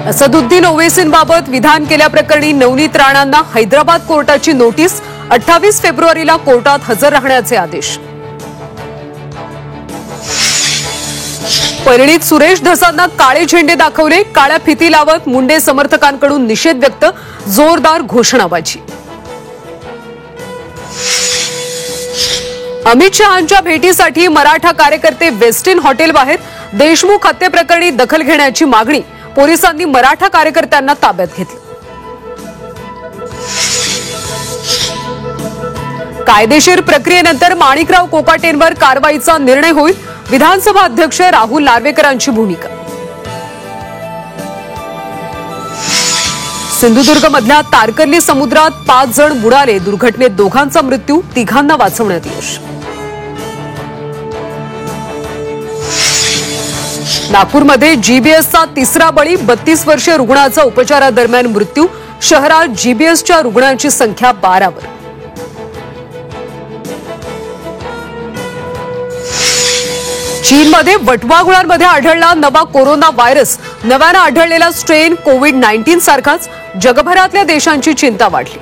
असदुद्दीन ओवैसींबाबत विधान केल्याप्रकरणी नवनीत राणांना हैदराबाद कोर्टाची नोटीस। 28 फेब्रुवारीला कोर्टात हजर राहण्याचे आदेश। परळीत सुरेश धसांना काळे झेंडे दाखवले। काळ्या फिती लावत मुंडे समर्थकांकडून निषेध व्यक्त। जोरदार घोषणाबाजी। अमित शहांच्या भेटीसाठी मराठा कार्यकर्ते वेस्टिन हॉटेल बाहेर। देशमुख हत्येप्रकरणी दखल घेण्याची मागणी। पोलिसांनी मराठा कार्यकर्त्यांना ताब्यात घेतलं। कायदेशीर प्रक्रियेनंतर माणिकराव कोकाटेंवर कारवाईचा निर्णय होईल। विधानसभा अध्यक्ष राहुल नार्वेकरांची भूमिका। सिंधुदुर्गमधल्या तारकर्ली समुद्रात 5 जण बुडाले। दुर्घटनेत दोघांचा मृत्यू, तिघांना वाचवण्यात यश। नागपूरमध्ये जीबीएसचा तिसरा बळी। 32 वर्षीय रुग्णाचा उपचारादरम्यान मृत्यू। शहरात जीबीएसच्या रुग्णांची संख्या 12 वर। चीनमध्ये वटवाघुळांमध्ये आढळला नवा कोरोना व्हायरस। नव्यानं आढळलेला स्ट्रेन कोविड-19 सारखाच। जगभरातल्या देशांची चिंता वाढली।